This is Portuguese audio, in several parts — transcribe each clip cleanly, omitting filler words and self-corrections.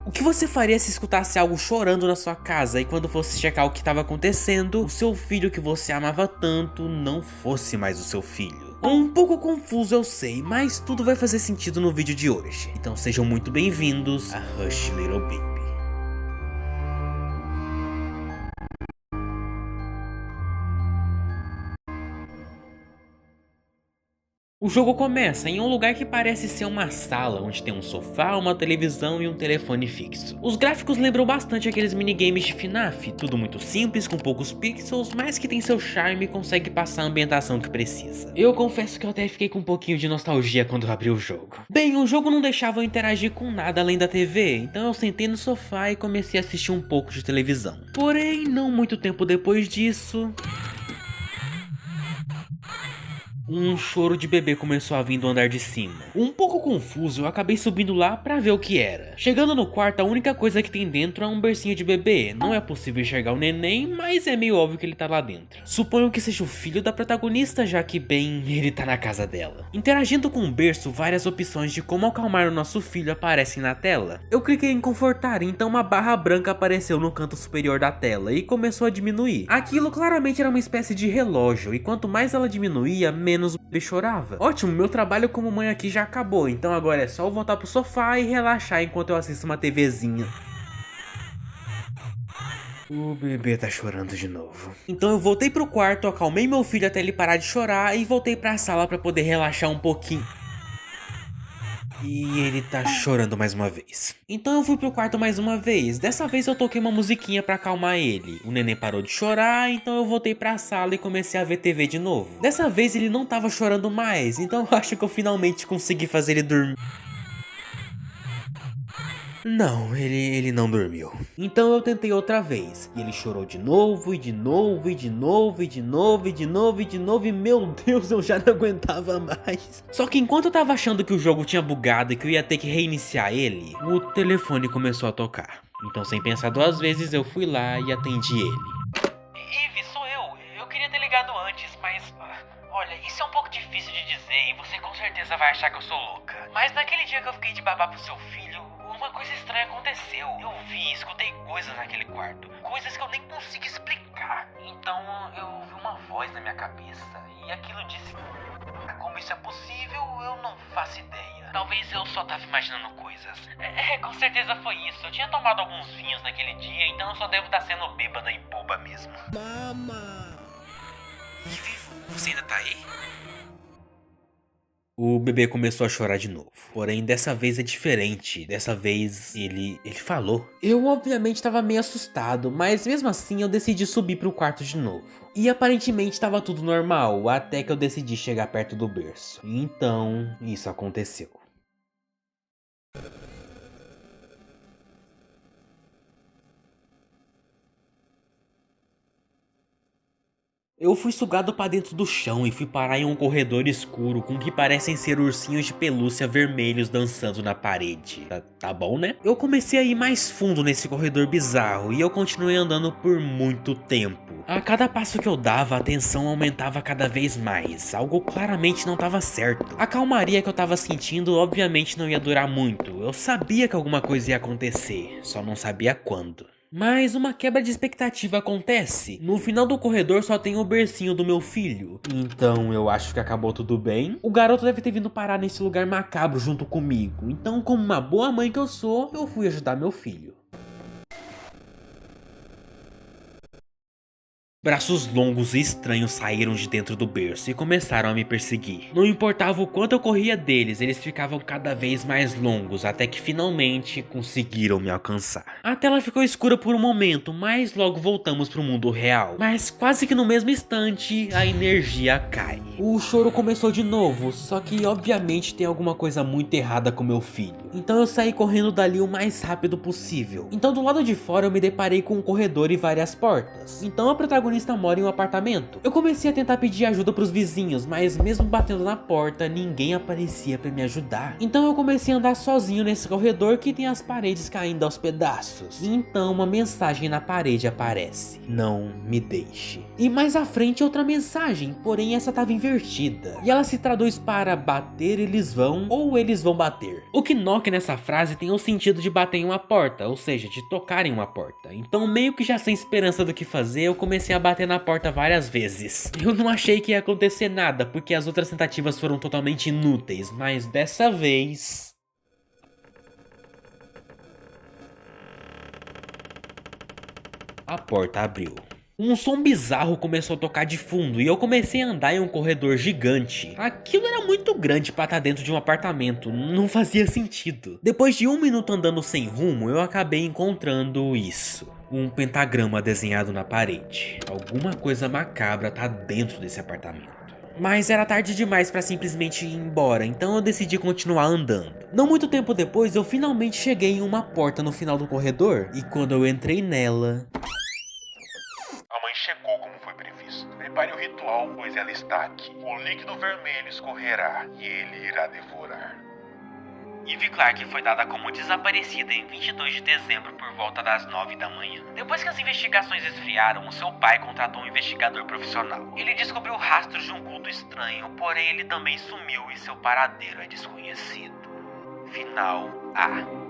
O que você faria se escutasse algo chorando na sua casa e quando fosse checar o que estava acontecendo, o seu filho que você amava tanto não fosse mais o seu filho? Um pouco confuso eu sei, mas tudo vai fazer sentido no vídeo de hoje. Então sejam muito bem-vindos a Hush Little Baby. O jogo começa em um lugar que parece ser uma sala, onde tem um sofá, uma televisão e um telefone fixo. Os gráficos lembram bastante aqueles minigames de FNAF, tudo muito simples, com poucos pixels, mas que tem seu charme e consegue passar a ambientação que precisa. Eu confesso que eu até fiquei com um pouquinho de nostalgia quando eu abri o jogo. Bem, o jogo não deixava eu interagir com nada além da TV, então eu sentei no sofá e comecei a assistir um pouco de televisão. Porém, não muito tempo depois disso... um choro de bebê começou a vir do andar de cima. Um pouco confuso, eu acabei subindo lá pra ver o que era. Chegando no quarto, a única coisa que tem dentro é um bercinho de bebê. Não é possível enxergar o neném, mas é meio óbvio que ele tá lá dentro. Suponho que seja o filho da protagonista, já que, bem, ele tá na casa dela. Interagindo com o berço, várias opções de como acalmar o nosso filho aparecem na tela. Eu cliquei em confortar, então uma barra branca apareceu no canto superior da tela e começou a diminuir. Aquilo claramente era uma espécie de relógio, e quanto mais ela diminuía, menos o bebê chorava. Ótimo, meu trabalho como mãe aqui já acabou, então agora é só eu voltar pro sofá e relaxar enquanto eu assisto uma TVzinha. O bebê tá chorando de novo. Então eu voltei pro quarto, acalmei meu filho até ele parar de chorar e voltei pra sala pra poder relaxar um pouquinho. E ele tá chorando mais uma vez. Então eu fui pro quarto mais uma vez. Dessa vez eu toquei uma musiquinha pra acalmar ele. O neném parou de chorar, então eu voltei pra sala e comecei a ver TV de novo. Dessa vez ele não tava chorando mais, então eu acho que eu finalmente consegui fazer ele dormir. Não, ele não dormiu. Então eu tentei outra vez. E ele chorou de novo, e de novo, e de novo, e de novo, e de novo, e de novo. E meu Deus, eu já não aguentava mais. Só que enquanto eu tava achando que o jogo tinha bugado e que eu ia ter que reiniciar ele, o telefone começou a tocar. Então sem pensar duas vezes eu fui lá e atendi ele. Eve, sou eu. Eu queria ter ligado antes, mas... olha, isso é um pouco difícil de dizer e você com certeza vai achar que eu sou louca. Mas naquele dia que eu fiquei de babá pro seu filho, uma coisa estranha aconteceu. Eu vi e escutei coisas naquele quarto. Coisas que eu nem consigo explicar. Então eu ouvi uma voz na minha cabeça e aquilo disse... como isso é possível, eu não faço ideia. Talvez eu só tava imaginando coisas. Com certeza foi isso. Eu tinha tomado alguns vinhos naquele dia, então eu só devo estar sendo bêbada e boba mesmo. Mama! Você ainda tá aí? O bebê começou a chorar de novo, porém dessa vez é diferente, dessa vez ele falou. Eu obviamente tava meio assustado, mas mesmo assim eu decidi subir pro quarto de novo. E aparentemente tava tudo normal, até que eu decidi chegar perto do berço. Então, isso aconteceu. Eu fui sugado pra dentro do chão e fui parar em um corredor escuro com o que parecem ser ursinhos de pelúcia vermelhos dançando na parede. Tá bom, né? Eu comecei a ir mais fundo nesse corredor bizarro e eu continuei andando por muito tempo. A cada passo que eu dava, a tensão aumentava cada vez mais. Algo claramente não estava certo. A calmaria que eu tava sentindo obviamente não ia durar muito. Eu sabia que alguma coisa ia acontecer, só não sabia quando. Mas uma quebra de expectativa acontece. No final do corredor só tem o bercinho do meu filho. Então eu acho que acabou tudo bem. O garoto deve ter vindo parar nesse lugar macabro junto comigo. Então, como uma boa mãe que eu sou, eu fui ajudar meu filho. Braços longos e estranhos saíram de dentro do berço e começaram a me perseguir. Não importava o quanto eu corria deles, eles ficavam cada vez mais longos, até que finalmente conseguiram me alcançar. A tela ficou escura por um momento, mas logo voltamos pro mundo real. Mas quase que no mesmo instante, a energia cai. O choro começou de novo, só que obviamente tem alguma coisa muito errada com meu filho. Então eu saí correndo dali o mais rápido possível. Então do lado de fora eu me deparei com um corredor e várias portas. Então a protagonista protagonista mora em um apartamento. Eu comecei a tentar pedir ajuda pros vizinhos, mas mesmo batendo na porta, ninguém aparecia pra me ajudar. Então eu comecei a andar sozinho nesse corredor que tem as paredes caindo aos pedaços. E então uma mensagem na parede aparece: não me deixe. E mais à frente outra mensagem, porém essa tava invertida. E ela se traduz para bater eles vão ou eles vão bater. O knock nessa frase tem o sentido de bater em uma porta, ou seja, de tocar em uma porta. Então meio que já sem esperança do que fazer, eu comecei a bater na porta várias vezes. Eu não achei que ia acontecer nada, porque as outras tentativas foram totalmente inúteis, mas dessa vez... a porta abriu. Um som bizarro começou a tocar de fundo e eu comecei a andar em um corredor gigante. Aquilo era muito grande para estar dentro de um apartamento, não fazia sentido. Depois de 1 minuto andando sem rumo, eu acabei encontrando isso. Um pentagrama desenhado na parede. Alguma coisa macabra tá dentro desse apartamento. Mas era tarde demais pra simplesmente ir embora, então eu decidi continuar andando. Não muito tempo depois, eu finalmente cheguei em uma porta no final do corredor e quando eu entrei nela... chegou como foi previsto. Prepare o ritual, pois ela está aqui. O líquido vermelho escorrerá e ele irá devorar. Ivy Clarke foi dada como desaparecida em 22 de dezembro por volta das 9 da manhã. Depois que as investigações esfriaram, o seu pai contratou um investigador profissional. Ele descobriu rastros de um culto estranho, porém ele também sumiu e seu paradeiro é desconhecido. Final A.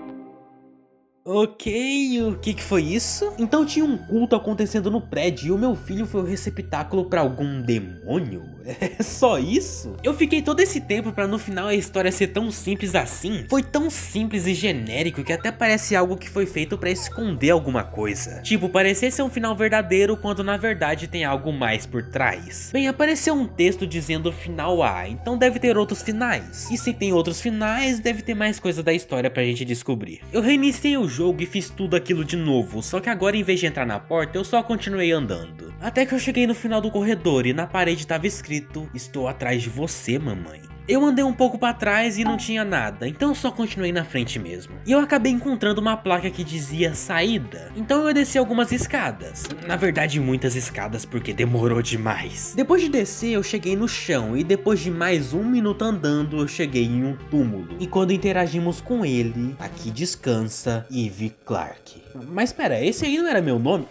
Ok, o que foi isso? Então tinha um culto acontecendo no prédio e o meu filho foi o receptáculo pra algum demônio? É só isso? Eu fiquei todo esse tempo pra no final a história ser tão simples assim. Foi tão simples e genérico que até parece algo que foi feito pra esconder alguma coisa. Tipo, parecer ser um final verdadeiro quando na verdade tem algo mais por trás. Bem, apareceu um texto dizendo final A, então deve ter outros finais. E se tem outros finais, deve ter mais coisa da história pra gente descobrir. Eu reiniciei o jogo e fiz tudo aquilo de novo, só que agora em vez de entrar na porta, eu só continuei andando. Até que eu cheguei no final do corredor e na parede tava escrito: estou atrás de você, mamãe. Eu andei um pouco pra trás e não tinha nada, então eu só continuei na frente mesmo. E eu acabei encontrando uma placa que dizia saída, então eu desci algumas escadas. Na verdade muitas escadas porque demorou demais. Depois de descer eu cheguei no chão e depois de mais 1 minuto andando eu cheguei em um túmulo. E quando interagimos com ele, aqui descansa Ivy Clarke. Mas pera, esse aí não era meu nome?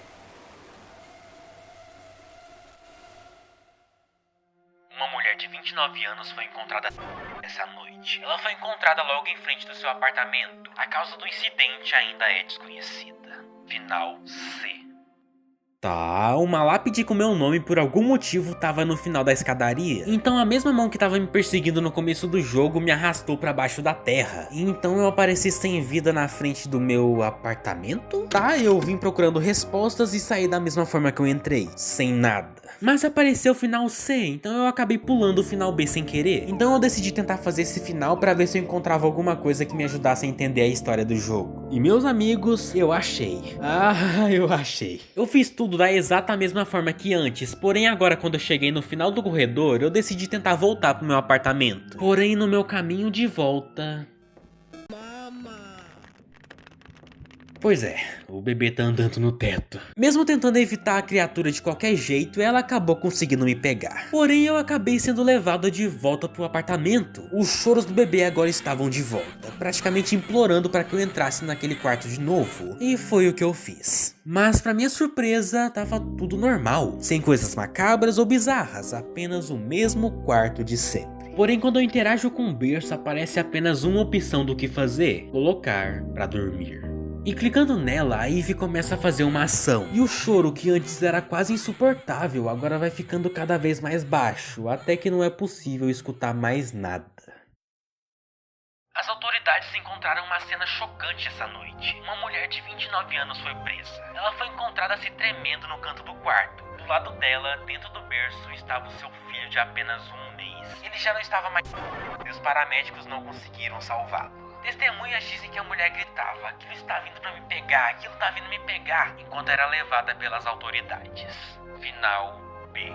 Uma mulher de 29 anos foi encontrada essa noite. Ela foi encontrada logo em frente do seu apartamento. A causa do incidente ainda é desconhecida. Final C. Tá, uma lápide com meu nome por algum motivo tava no final da escadaria. Então a mesma mão que tava me perseguindo no começo do jogo me arrastou pra baixo da terra. E então eu apareci sem vida na frente do meu apartamento? Tá, eu vim procurando respostas e saí da mesma forma que eu entrei, sem nada. Mas apareceu o final C, então eu acabei pulando o final B sem querer. Então eu decidi tentar fazer esse final pra ver se eu encontrava alguma coisa que me ajudasse a entender a história do jogo. E meus amigos, eu achei. Ah, eu achei. Eu fiz tudo da exata mesma forma que antes, porém agora quando eu cheguei no final do corredor, eu decidi tentar voltar pro meu apartamento. Porém no meu caminho de volta... Pois é, o bebê tá andando no teto. Mesmo tentando evitar a criatura de qualquer jeito, ela acabou conseguindo me pegar. Porém, eu acabei sendo levado de volta pro apartamento. Os choros do bebê agora estavam de volta, praticamente implorando para que eu entrasse naquele quarto de novo. E foi o que eu fiz. Mas pra minha surpresa, tava tudo normal. Sem coisas macabras ou bizarras, apenas o mesmo quarto de sempre. Porém, quando eu interajo com o berço, aparece apenas uma opção do que fazer: colocar pra dormir. E clicando nela, a Ivy começa a fazer uma ação. E o choro, que antes era quase insuportável, agora vai ficando cada vez mais baixo, até que não é possível escutar mais nada. As autoridades encontraram uma cena chocante essa noite. Uma mulher de 29 anos foi presa. Ela foi encontrada se tremendo no canto do quarto. Do lado dela, dentro do berço, estava o seu filho de apenas 1 mês. Ele já não estava mais... e os paramédicos não conseguiram salvá-lo. Testemunhas dizem que a mulher gritava: aquilo está vindo pra me pegar, aquilo está vindo me pegar, enquanto era levada pelas autoridades. Final B.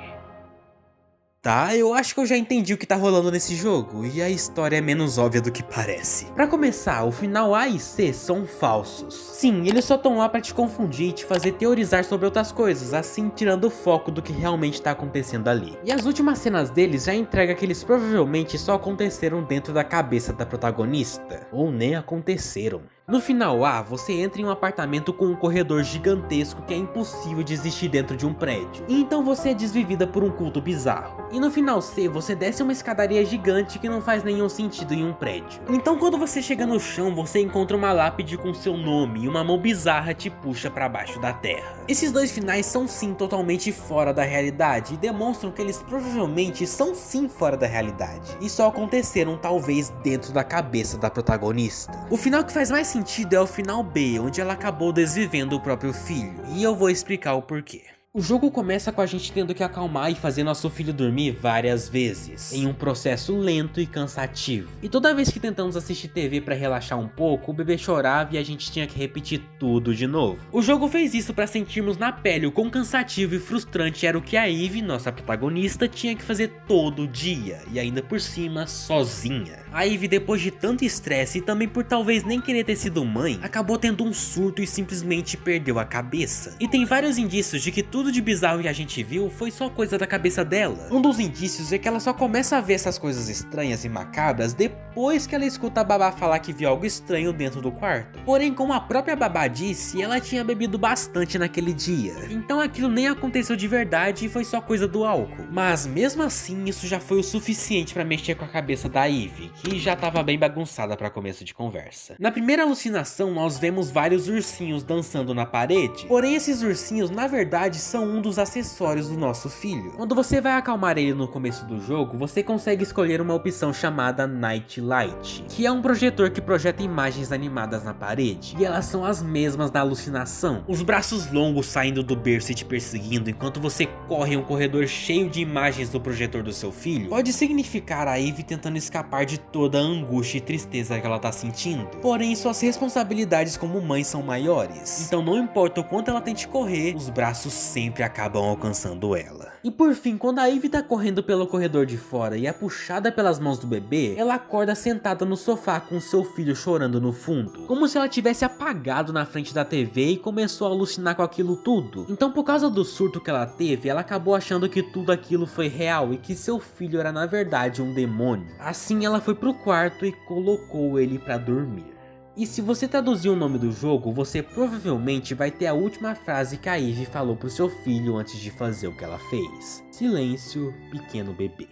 Tá, eu acho que eu já entendi o que tá rolando nesse jogo, e a história é menos óbvia do que parece. Pra começar, o final A e C são falsos. Sim, eles só estão lá pra te confundir e te fazer teorizar sobre outras coisas, assim tirando o foco do que realmente tá acontecendo ali. E as últimas cenas deles já entregam que eles provavelmente só aconteceram dentro da cabeça da protagonista, ou nem aconteceram. No final A, você entra em um apartamento com um corredor gigantesco que é impossível de existir dentro de um prédio. E então você é desvivida por um culto bizarro. E no final C, você desce uma escadaria gigante que não faz nenhum sentido em um prédio. Então quando você chega no chão, você encontra uma lápide com seu nome e uma mão bizarra te puxa pra baixo da terra. Esses dois finais são sim totalmente fora da realidade e demonstram que eles provavelmente são sim fora da realidade. E só aconteceram talvez dentro da cabeça da protagonista. O final que faz mais sentido é o final B, onde ela acabou desvivendo o próprio filho, e eu vou explicar o porquê. O jogo começa com a gente tendo que acalmar e fazer nosso filho dormir várias vezes, em um processo lento e cansativo. E toda vez que tentamos assistir TV pra relaxar um pouco, o bebê chorava e a gente tinha que repetir tudo de novo. O jogo fez isso pra sentirmos na pele o quão cansativo e frustrante era o que a Eve, nossa protagonista, tinha que fazer todo dia, e ainda por cima, sozinha. A Eve, depois de tanto estresse e também por talvez nem querer ter sido mãe, acabou tendo um surto e simplesmente perdeu a cabeça. E tem vários indícios de que tudo de bizarro que a gente viu foi só coisa da cabeça dela. Um dos indícios é que ela só começa a ver essas coisas estranhas e macabras depois que ela escuta a babá falar que viu algo estranho dentro do quarto. Porém, como a própria babá disse, ela tinha bebido bastante naquele dia. Então aquilo nem aconteceu de verdade e foi só coisa do álcool. Mas mesmo assim, isso já foi o suficiente pra mexer com a cabeça da Eve, que já tava bem bagunçada pra começo de conversa. Na primeira alucinação, nós vemos vários ursinhos dançando na parede. Porém, esses ursinhos na verdade são um dos acessórios do nosso filho. Quando você vai acalmar ele no começo do jogo, você consegue escolher uma opção chamada Night Light, que é um projetor que projeta imagens animadas na parede, e elas são as mesmas da alucinação. Os braços longos saindo do berço e te perseguindo enquanto você corre em um corredor cheio de imagens do projetor do seu filho, pode significar a Eve tentando escapar de toda a angústia e tristeza que ela tá sentindo. Porém, suas responsabilidades como mãe são maiores, então não importa o quanto ela tente correr, os braços sempre acabam alcançando ela. E por fim, quando a Eve tá correndo pelo corredor de fora e é puxada pelas mãos do bebê, ela acorda sentada no sofá com seu filho chorando no fundo, como se ela tivesse apagado na frente da TV e começou a alucinar com aquilo tudo. Então, por causa do surto que ela teve, ela acabou achando que tudo aquilo foi real e que seu filho era na verdade um demônio. Assim, ela foi pro quarto e colocou ele pra dormir. E se você traduzir o nome do jogo, você provavelmente vai ter a última frase que a Eve falou pro seu filho antes de fazer o que ela fez. Silêncio, pequeno bebê.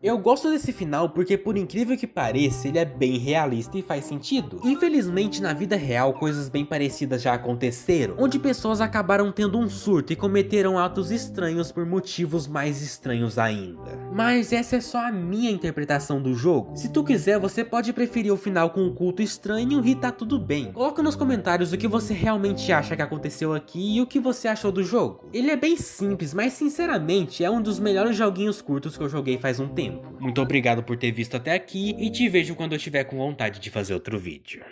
Eu gosto desse final porque, por incrível que pareça, ele é bem realista e faz sentido. Infelizmente, na vida real, coisas bem parecidas já aconteceram, onde pessoas acabaram tendo um surto e cometeram atos estranhos por motivos mais estranhos ainda. Mas essa é só a minha interpretação do jogo. Se tu quiser, você pode preferir o final com um culto estranho e tá tudo bem. Coloca nos comentários o que você realmente acha que aconteceu aqui e o que você achou do jogo. Ele é bem simples, mas sinceramente é um dos melhores joguinhos curtos que eu joguei faz um tempo. Muito obrigado por ter visto até aqui e te vejo quando eu tiver com vontade de fazer outro vídeo.